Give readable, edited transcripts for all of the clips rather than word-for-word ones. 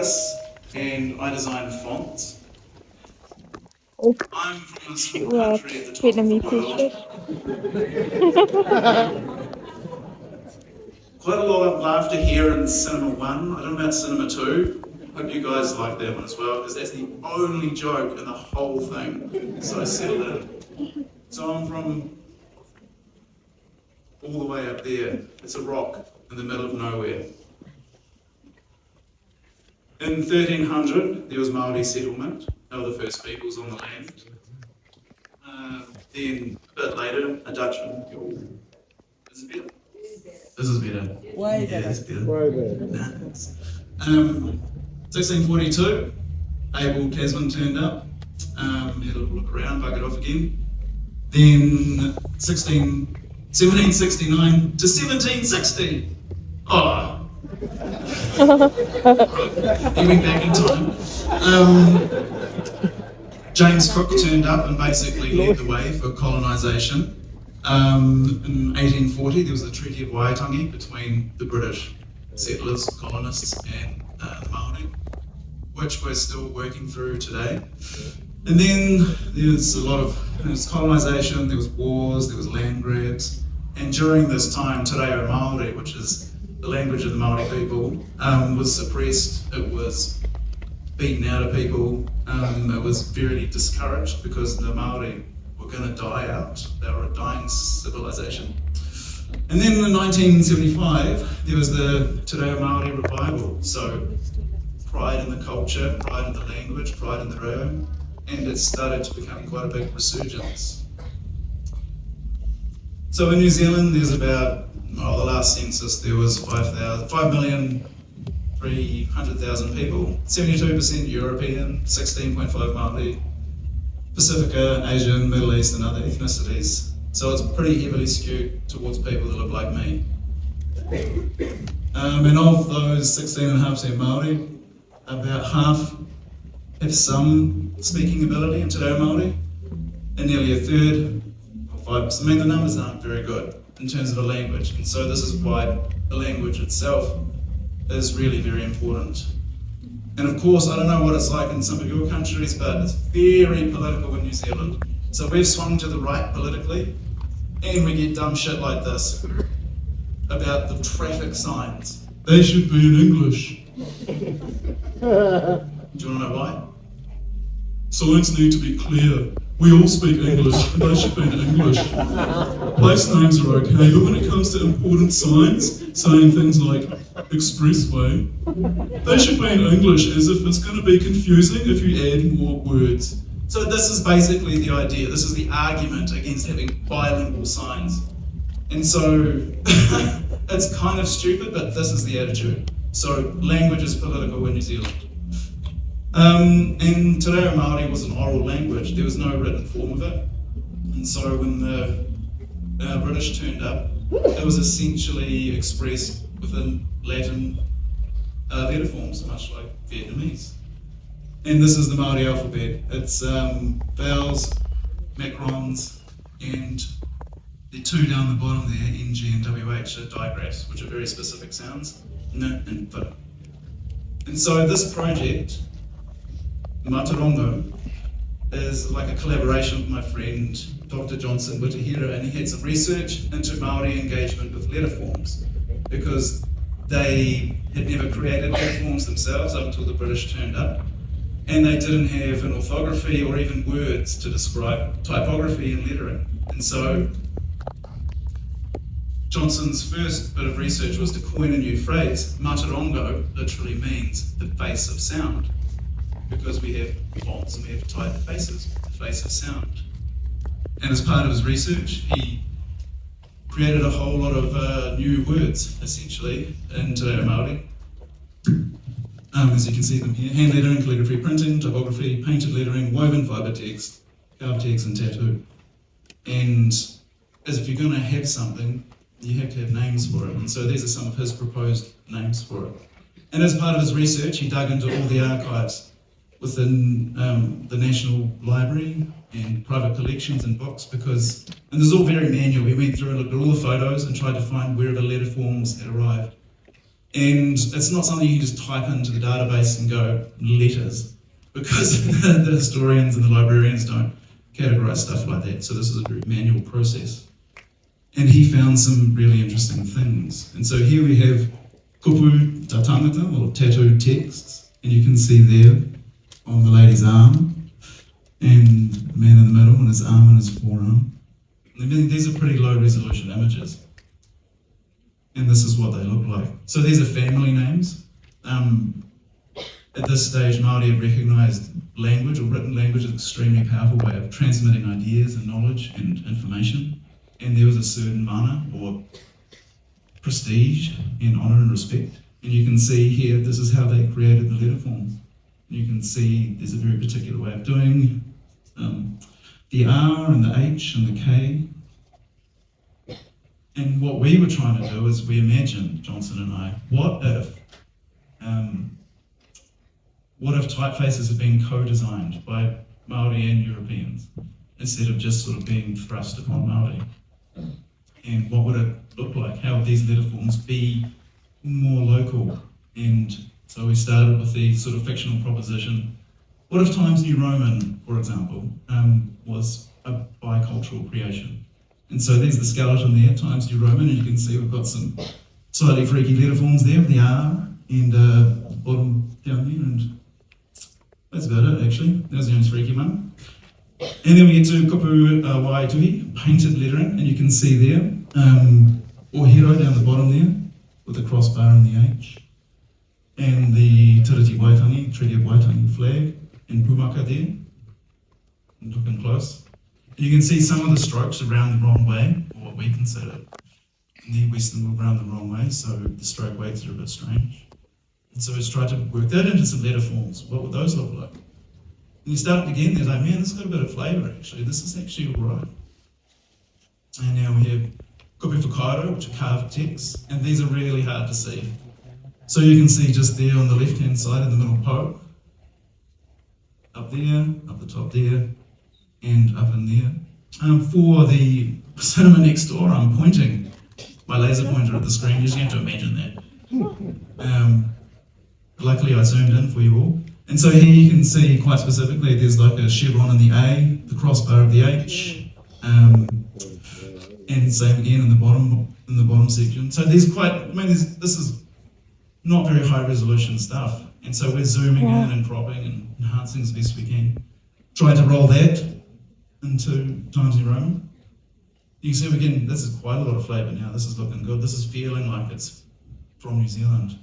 Kris, and I design fonts. ook I'm from a small wat country at the top of the Vietnamese world. Quite a lot of laughter here in Cinema 1. I don't know about Cinema 2. Hope you guys like that one as well, because that's the only joke in the whole thing. So settle in. So I'm from all the way up there. It's a rock in the middle of nowhere. In 1300, there was Maori settlement. They were the first peoples on the land. Then, a bit later, a Dutchman. Is it better? This is better. Way better. Yeah, it's better. Way better. Nice. 1642, Abel Tasman turned up. Had a little look around, buggered off again. Then 1769 to 1760. Oh. He went back in time. James Cook turned up and basically led the way for colonisation. In 1840, there was the Treaty of Waitangi between the British settlers, colonists, and the Māori, which we're still working through today. And then there's colonisation, there was wars, there was land grabs, and during this time, Te Reo Māori, which is the language of the Māori people, was suppressed. It was beaten out of people. It was very discouraged because the Māori were going to die out. They were a dying civilization. And then in 1975, there was the Te Reo Māori revival. So pride in the culture, pride in the language, pride in the reo, and it started to become quite a big resurgence. So in New Zealand, there's about, the last census, there was 5,300,000 people, 72% European, 16.5 Māori, Pacifica, Asian, Middle East, and other ethnicities. So it's pretty heavily skewed towards people that look like me. And of those 16.5% Māori, about half have some speaking ability in Te Reo Māori, and nearly a third, or 5%, the numbers aren't very good in terms of the language, and so this is why the language itself is really very important. And of course, I don't know what it's like in some of your countries, but it's very political in New Zealand. So we've swung to the right politically, and we get dumb shit like this about the traffic signs. They should be in English. Do you want to know why? Signs need to be clear. We all speak English, and they should be in English. Place names are okay, but when it comes to important signs, saying things like expressway, they should be in English, as if it's going to be confusing if you add more words. So this is basically the idea. This is the argument against having bilingual signs. And so it's kind of stupid, but this is the attitude. So language is political in New Zealand. And Te Reo Māori was an oral language. There was no written form of it. And so when the British turned up, it was essentially expressed within Latin letter forms, much like Vietnamese. And this is the Māori alphabet. It's vowels, macrons, and the two down the bottom there, NG and WH, are digraphs, which are very specific sounds. N and V. And so this project, Matarongo, is like a collaboration with my friend Dr. Johnson Witahira, and he had some research into Māori engagement with letter forms because they had never created letter forms themselves up until the British turned up, and they didn't have an orthography or even words to describe typography and lettering. And so Johnson's first bit of research was to coin a new phrase. Matarongo literally means the face of sound, because we have fonts and we have typefaces, the face of sound. And as part of his research, he created a whole lot of new words, essentially, in Te Reo Māori. As you can see them here: hand lettering, calligraphy, printing, typography, painted lettering, woven fibre text, carved text, and tattoo. And as if you're going to have something, you have to have names for it. And so these are some of his proposed names for it. And as part of his research, he dug into all the archives within the National Library and private collections and books, and this is all very manual. We went through and looked at all the photos and tried to find where the letter forms had arrived. And it's not something you can just type into the database and go letters, because the historians and the librarians don't categorise stuff like that. So this is a very manual process. And he found some really interesting things. And so here we have kupu tatangata, or tattooed texts, and you can see there on the lady's arm, and the man in the middle on his arm and his forearm. And these are pretty low resolution images. And this is what they look like. So these are family names. At this stage, Māori had recognised language, or written language, as an extremely powerful way of transmitting ideas and knowledge and information. And there was a certain mana, or prestige, and honour and respect. And you can see here, this is how they created the letter forms. You can see there's a very particular way of doing the R and the H and the K. And what we were trying to do is we imagined, Johnson and I, what if typefaces had been co-designed by Māori and Europeans instead of just sort of being thrust upon Māori? And what would it look like? How would these letter forms be more local? And so we started with the sort of fictional proposition. What if Times New Roman, for example, was a bicultural creation? And so there's the skeleton there, Times New Roman, and you can see we've got some slightly freaky letter forms there with the R and bottom down there, and that's about it actually. That was the only freaky one. And then we get to kupu waituhi, painted lettering, and you can see there, ohiro down the bottom there, with the crossbar and the H. And the Tiriti Waitangi, Treaty of Waitangi flag, and pumaka there, and looking close. And you can see some of the strokes are round the wrong way, or what we consider the Western will round the wrong way, so the stroke weights are a bit strange. And so it's tried to work that into some letter forms. What would those look like? And you start again, there's like, man, this has got a bit of flavour actually. This is actually all right. And now we have kupu whakairo, which are carved texts, and these are really hard to see. So you can see just there on the left-hand side in the middle poke, up there, up the top there, and up in there. For the cinema next door, I'm pointing my laser pointer at the screen. You just have to imagine that. Luckily, I zoomed in for you all. And so here you can see quite specifically there's like a chevron in the A, the crossbar of the H, and same again in the bottom section. So there's quite, I mean, this is not very high resolution stuff. And so we're zooming in and cropping and enhancing as best we can. Try to roll that into Times New Roman. You can see we can, this is quite a lot of flavour now. This is looking good. This is feeling like it's from New Zealand.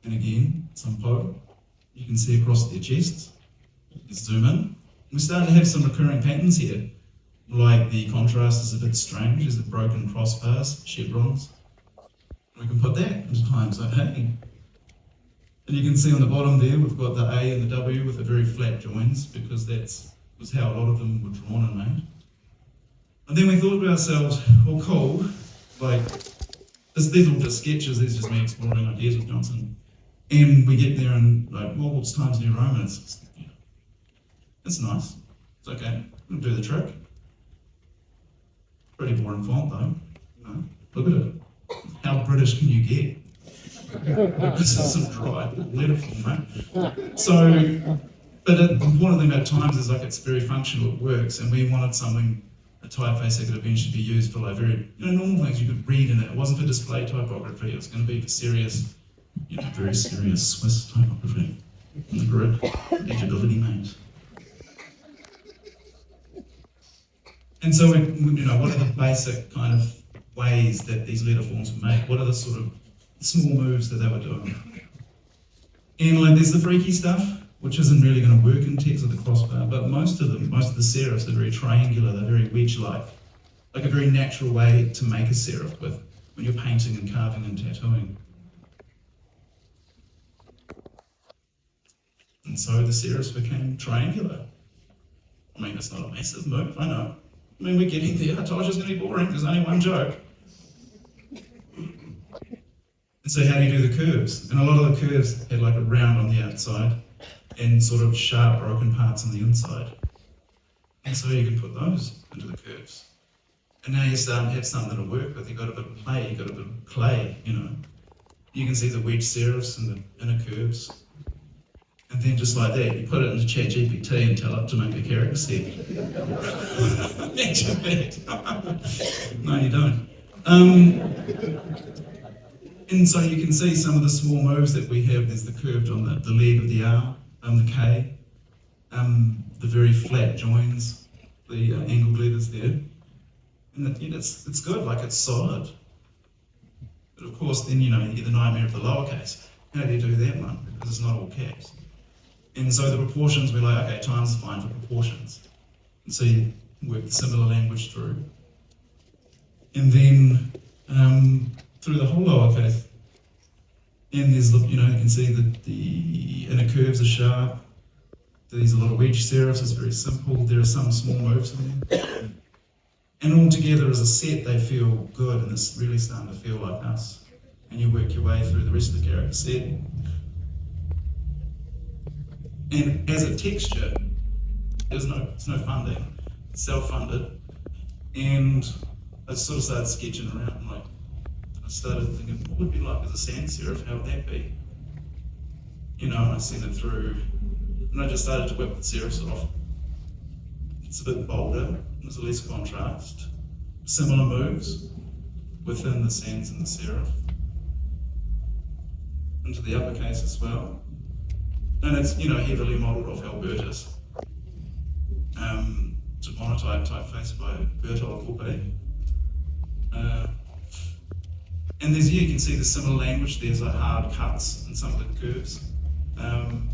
And again, some poke. You can see across their chests. Let's zoom in. We're starting to have some recurring patterns here. Like the contrast is a bit strange. There's the broken crossbars, chevrons. We can put that into times like hey. And you can see on the bottom there, we've got the A and the W with the very flat joins because that was how a lot of them were drawn and made. And then we thought to ourselves, well, cool, like, these are all just sketches, these are just me exploring ideas with Johnson. And we get there and like, well, it's Times New Roman, it's nice, it's okay, it'll do the trick. Pretty boring font though, no? Look at it. How British can you get? This is some dry letter form, right? So, but one of the thing about Times is like it's very functional, it works, and we wanted something, a typeface that could eventually be used for like very, normal things you could read in it. It wasn't for display typography, it was going to be for serious, very serious Swiss typography on the grid, legibility names. And so, what are the basic kind of ways that these letter forms were made? What are the sort of small moves that they were doing? And like, there's the freaky stuff, which isn't really going to work in text with the crossbar, but most of the serifs are very triangular, they're very wedge-like, like a very natural way to make a serif with when you're painting and carving and tattooing. And so the serifs became triangular. I mean, it's not a massive move, I know. I mean, we're getting there. I told you it's going to be boring. There's only one joke. And so how do you do the curves? And a lot of the curves had like a round on the outside and sort of sharp broken parts on the inside. And so you can put those into the curves. And now you're starting to have something to work with. You've got a bit of play, you've got a bit of clay, you know. You can see the wedge serifs and the inner curves. And then just like that, you put it into ChatGPT and tell it to make a character set. Imagine that. No, you don't. And so you can see some of the small moves that we have. There's the curved on the leg of the R, the K, the very flat joins, the angled letters there. And it's good, like it's solid. But of course, then you get the nightmare of the lowercase. How do you do that one? Because it's not all caps. And so the proportions, we're like, okay, times is fine for proportions. And so you work the similar language through. And then through the whole lowercase. And there's, you can see that the inner curves are sharp. There's a lot of wedge serifs, it's very simple. There are some small moves in there. And all together as a set, they feel good, and it's really starting to feel like us. And you work your way through the rest of the character set. And as a texture, it's no funding. It's self-funded. And I sort of started sketching around, like, I started thinking, what would it be like as a sans serif? How would that be? And I sent it through, and I just started to whip the serifs off. It's a bit bolder, there's a less contrast. Similar moves within the sans and the serif. Into the uppercase as well. And it's, heavily modelled off Albertus. It's a monotype typeface by Berthold Coupe. And there's, you can see the similar language. There's like hard cuts and some of the curves. And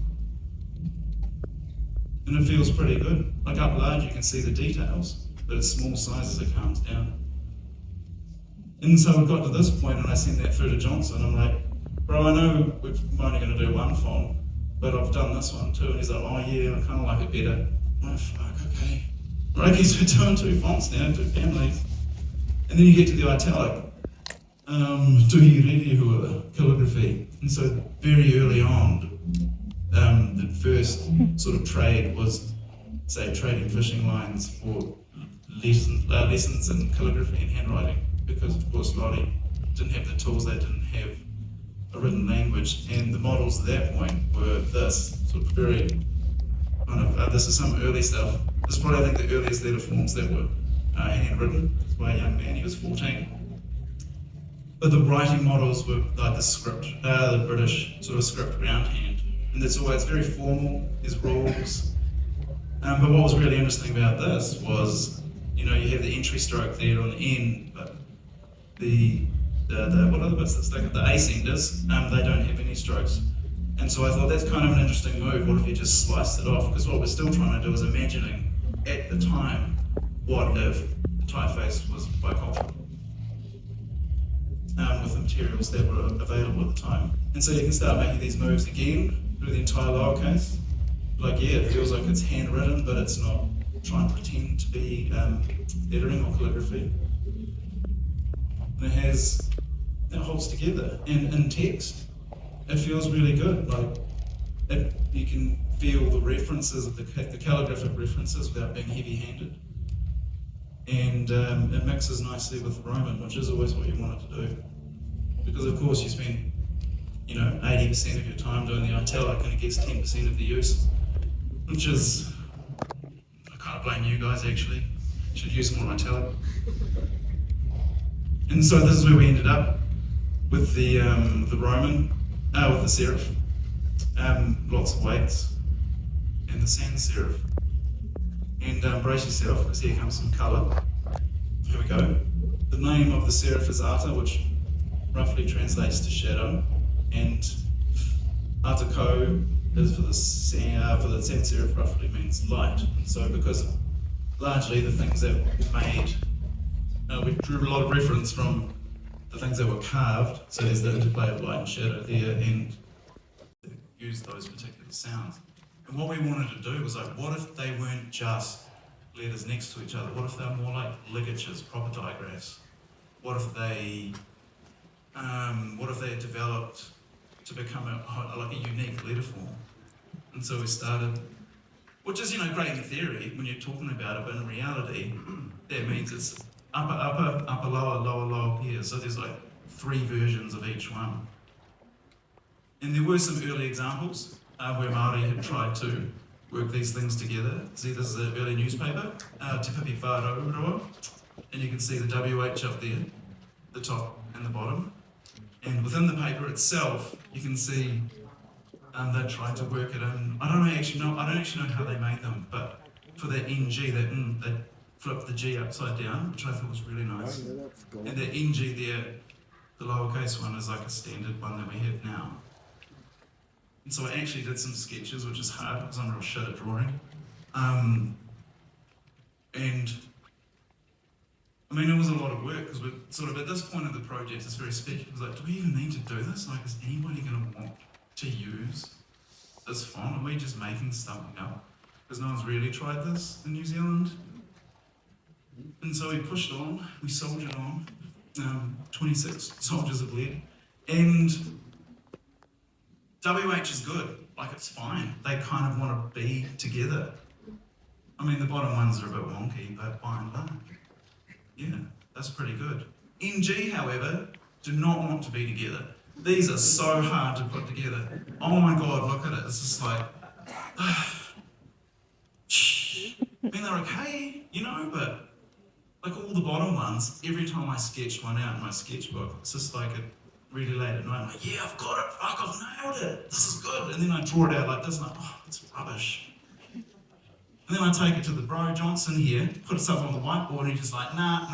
it feels pretty good. Like up large, you can see the details, but it's small sizes it comes down. And so we got to this point, and I sent that through to Johnson. I'm like, bro, I know we're only going to do one font, but I've done this one too. And he's like, oh yeah, I kind of like it better. I'm like, fuck, okay. Right, so we're doing 2 fonts now, 2 families. And then you get to the italic. Do you ready calligraphy? And so very early on, the first sort of trade was, say, trading fishing lines for lessons in calligraphy and handwriting, because of course Lottie didn't have the tools, they didn't have a written language, and the models at that point were this sort of very kind of, this is some early stuff. This is probably, I think, the earliest letter forms that were handwritten by a young man, he was 14. But the writing models were like the script, the British sort of script round hand. And it's very formal, there's rules. But what was really interesting about this was, you have the entry stroke there on the end, but the what are the bits that stick at the ascenders, they don't have any strokes. And so I thought that's kind of an interesting move. What if you just sliced it off? Because what we're still trying to do is imagining at the time, what if the typeface was bicultural? With the materials that were available at the time. And so you can start making these moves again through the entire lowercase. Like, yeah, it feels like it's handwritten, but it's not trying to pretend to be lettering or calligraphy. And it holds together. And in text, it feels really good. Like, you can feel the references, the calligraphic references without being heavy-handed. And it mixes nicely with Roman, which is always what you want it to do. Because of course you spend, 80% of your time doing the italic and it gets 10% of the use, which is, I can't blame you guys actually, you should use more italic. And so this is where we ended up with the Roman, with the serif, lots of weights, and the sans serif. And brace yourself, because here comes some colour. Here we go. The name of the serif is Ata, which roughly translates to shadow, and Atako is for the sans serif roughly means light. And so because largely the things that were made, we drew a lot of reference from the things that were carved, so there's the interplay of light and shadow there, and use those particular sounds. And what we wanted to do was like, what if they weren't just letters next to each other? What if they were more like ligatures, proper digraphs? What if they had developed to become like a unique letter form? And so we started, which is great in theory when you're talking about it, but in reality, that means it's upper, lower pairs. So there's like 3 versions of each one. And there were some early examples where Māori had tried to work these things together. See, this is an early newspaper, Te Pipi Whāroa, and you can see the WH up there, the top and the bottom. And within the paper itself, you can see they tried to work it in. I don't actually know how they made them, but for that NG, they flipped the G upside down, which I thought was really nice. And that NG there, the lowercase one, is like a standard one that we have now. And so I actually did some sketches, which is hard because I'm real shit at drawing. And I mean, it was a lot of work because we're sort of at this point of the project, it's very speculative. Like, do we even need to do this? Like, is anybody going to want to use this font? Are we just making something up? Because no one's really tried this in New Zealand. And so we pushed on, we soldiered on, 26 soldiers of lead. And WH is good, like it's fine. They kind of want to be together. I mean, the bottom ones are a bit wonky, but by and large, yeah, that's pretty good. NG, however, do not want to be together. These are so hard to put together. Oh my God, look at it. It's just like, I mean, they're okay, you know, but like all the bottom ones, every time I sketched one out in my sketchbook, it's just like it really late at night, I'm like, yeah, I've got it, fuck, I've nailed it, this is good. And then I draw it out like this, and I'm like, oh, it's rubbish. And then I take it to the bro Johnson here, put it up on the whiteboard, and he's just like, nah,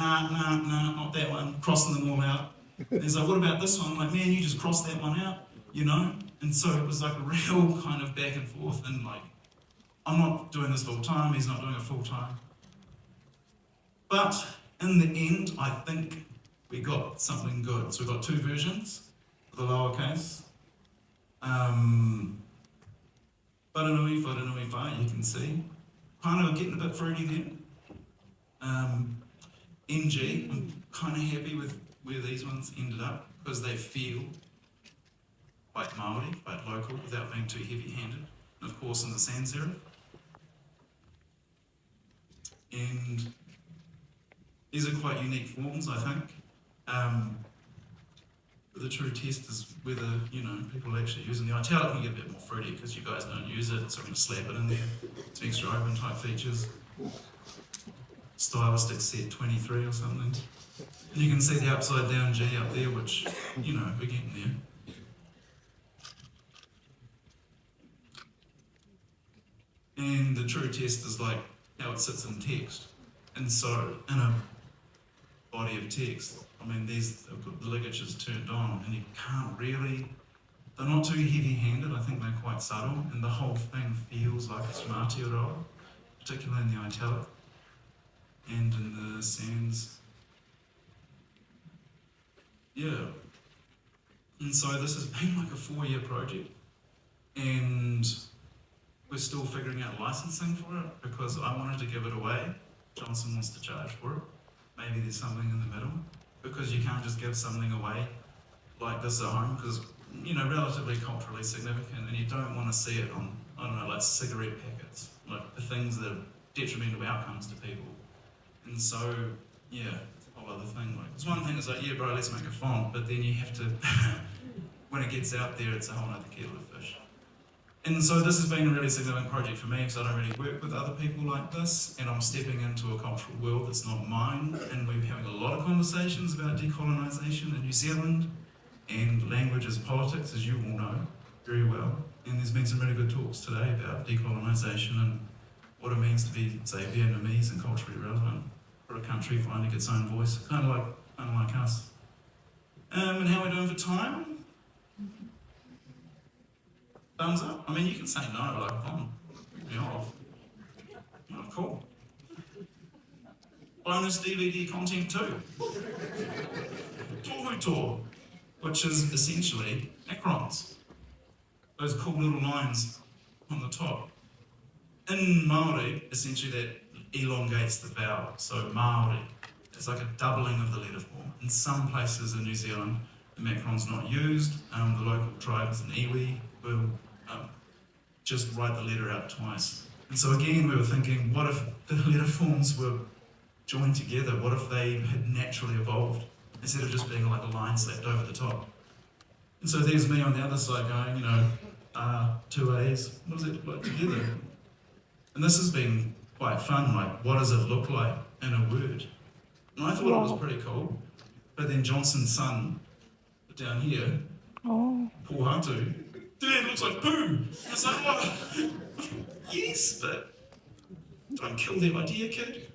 not that one, crossing them all out. And he's like, what about this one? I'm like, man, you just crossed that one out, you know? And so it was like a real kind of back and forth, and like, I'm not doing this full time, he's not doing it full time. But in the end, I think we got something good. So we've got 2 versions of the lowercase. Wharanui, wharanui whai, you can see. Kind of getting a bit fruity there. NG, I'm kind of happy with where these ones ended up because they feel quite Māori, quite local, without being too heavy-handed. And of course in the sans serif. And these are quite unique forms, I think. The true test is whether, you know, people are actually using the italic can get a bit more fruity because you guys don't use it, so I'm going to slap it in there. It's extra open type features. Stylistic set 23 or something. And you can see the upside down G up there, which, you know, we're getting there. And the true test is like how it sits in text. And so, in a body of text, I mean, these have got the ligatures turned on, and you can't really, they're not too heavy-handed, I think they're quite subtle, and the whole thing feels like it's from Aotearoa, particularly in the italic, and in the sans. Yeah. And so this has been like a 4-year project, and we're still figuring out licensing for it, because I wanted to give it away. Johnson wants to charge for it. Maybe there's something in the middle, because you can't just give something away like this at home, because, you know, relatively culturally significant, and you don't want to see it on, I don't know, like cigarette packets, like the things that are detrimental outcomes to people. And so, yeah, it's a whole other thing. Like, it's one thing, it's like, yeah, bro, let's make a font, but then you have to, when it gets out there, it's a whole other kettle of fish. And so this has been a really significant project for me because I don't really work with other people like this, and I'm stepping into a cultural world that's not mine, and we're having a lot of conversations about decolonisation in New Zealand and language as politics, as you all know very well. And there's been some really good talks today about decolonisation and what it means to be, say, Vietnamese and culturally relevant for a country finding its own voice, kind of like us. And how are we doing for time? Thumbs up? I mean, you can say no, like, on, me off. Oh, cool. Bonus DVD content too. Tohu Tour, which is essentially acrons. Those cool little lines on the top. In Māori, essentially that elongates the vowel. So Māori, it's like a doubling of the letter form. In some places in New Zealand, the macron's not used. The local tribes in iwi will just write the letter out twice. And so again, we were thinking, what if the letter forms were joined together? What if they had naturally evolved instead of just being like a line slapped over the top? And so there's me on the other side going, you know, two A's, what does it look like together? And this has been quite fun, like what does it look like in a word? And I thought it was pretty cool. But then Johnson's son, down here, Pohatu, Dad, looks like poo. And it's like, oh, yes, but don't kill the idea, kid.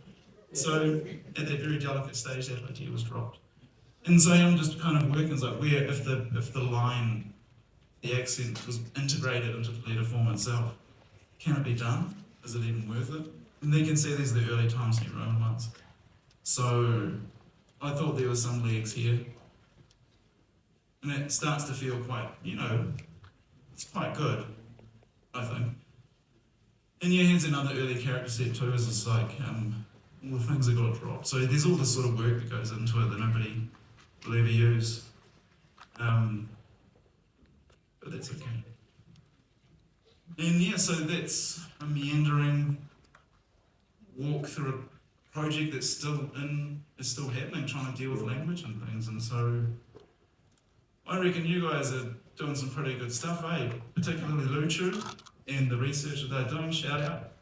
So at that very delicate stage, that idea was dropped. And so I'm just kind of working, it's like where if the line, the accent was integrated into the letter form itself, can it be done? Is it even worth it? And you can see these are the early times New Roman ones. So I thought there was some legs here. And it starts to feel quite, you know, it's quite good, I think. And yeah, here's another early character set too, is it's like all the things that got dropped. So there's all this sort of work that goes into it that nobody will ever use. But that's okay. And yeah, so that's a meandering walk through a project that's still happening, trying to deal with language and things. And so I reckon you guys are doing some pretty good stuff, eh? Particularly Luchu and the research that they're doing, shout out.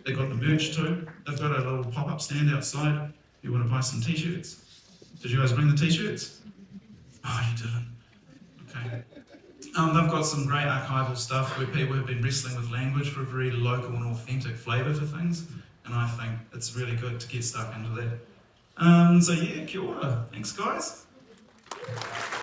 They've got the merch too. They've got a little pop-up stand outside if you want to buy some t-shirts. Did you guys bring the t-shirts? Oh, you didn't. Okay. They've got some great archival stuff where people have been wrestling with language for a very local and authentic flavour for things, and I think it's really good to get stuck into that. So yeah, kia ora. Thanks guys.